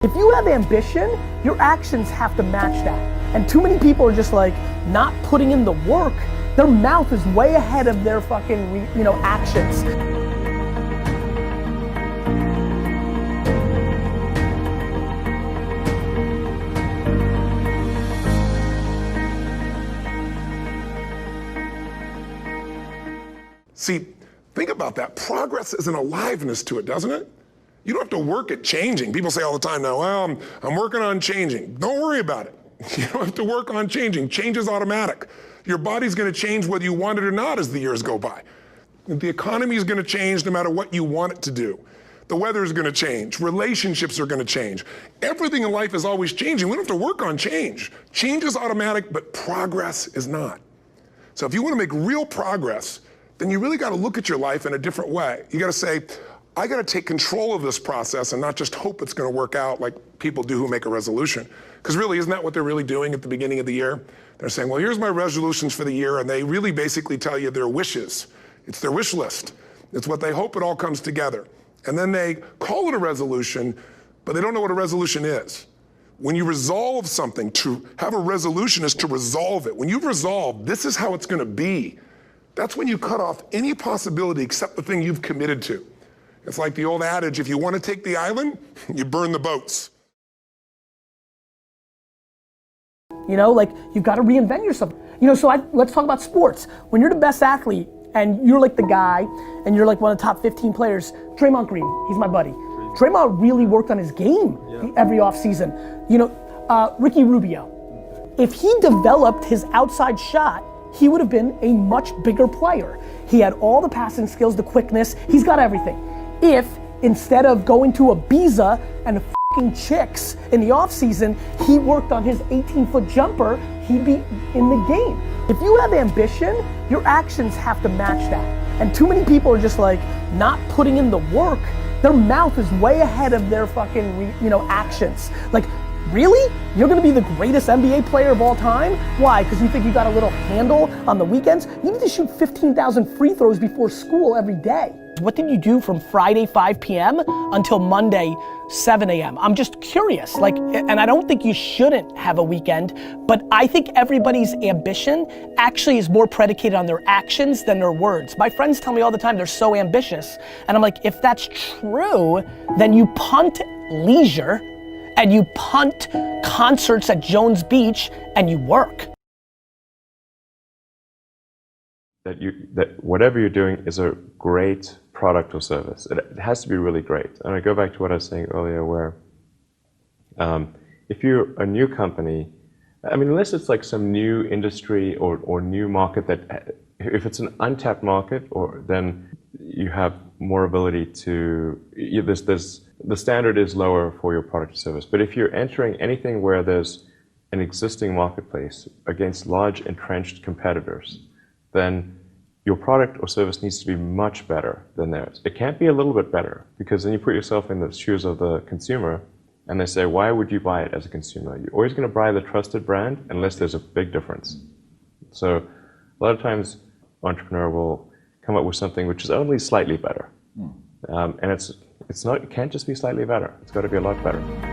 If you have ambition, your actions have to match that. And too many people are just like not putting in the work. Their mouth is way ahead of their fucking, actions. See, think about that. Progress is an aliveness to it, doesn't it? You don't have to work at changing. People say all the time now, well, I'm working on changing. Don't worry about it. You don't have to work on changing. Change is automatic. Your body's gonna change whether you want it or not as the years go by. The economy is gonna change no matter what you want it to do. The weather is gonna change. Relationships are gonna change. Everything in life is always changing. We don't have to work on change. Change is automatic, but progress is not. So if you wanna make real progress, then you really gotta look at your life in a different way. You gotta say, I gotta take control of this process and not just hope it's gonna work out like people do who make a resolution. Because really, isn't that what they're really doing at the beginning of the year? They're saying, well, here's my resolutions for the year, and they really basically tell you their wishes. It's their wish list. It's what they hope it all comes together. And then they call it a resolution, but they don't know what a resolution is. When you resolve something, to have a resolution is to resolve it. When you've resolved, this is how it's gonna be, that's when you cut off any possibility except the thing you've committed to. It's like the old adage, if you want to take the island, you burn the boats. You've got to reinvent yourself. Let's talk about sports. When you're the best athlete and you're like the guy and you're like one of the top 15 players, Draymond Green, he's my buddy. Draymond really worked on his game every offseason. Ricky Rubio, if he developed his outside shot, he would have been a much bigger player. He had all the passing skills, the quickness, he's got everything. If instead of going to Ibiza and fucking chicks in the off season, he worked on his 18-foot jumper, he'd be in the game. If you have ambition, your actions have to match that. And too many people are just like not putting in the work. Their mouth is way ahead of their fucking, actions. Like, really? You're gonna be the greatest NBA player of all time? Why? Because you think you got a little handle on the weekends? You need to shoot 15,000 free throws before school every day. What did you do from Friday 5 p.m. until Monday 7 a.m.? I'm just curious, and I don't think you shouldn't have a weekend, but I think everybody's ambition actually is more predicated on their actions than their words. My friends tell me all the time they're so ambitious, and I'm like, if that's true, then you punt leisure, and you punt concerts at Jones Beach, and you work. That whatever you're doing is a great product or service. It has to be really great. And I go back to what I was saying earlier, where if you're a new company, unless it's like some new industry or new market that, if it's an untapped market, then you have more ability to, the standard is lower for your product or service. But if you're entering anything where there's an existing marketplace against large entrenched competitors, then your product or service needs to be much better than theirs. It can't be a little bit better, because then you put yourself in the shoes of the consumer and they say, why would you buy it as a consumer? You're always going to buy the trusted brand unless there's a big difference. So a lot of times entrepreneur will come up with something which is only slightly better. And it can't just be slightly better. It's got to be a lot better.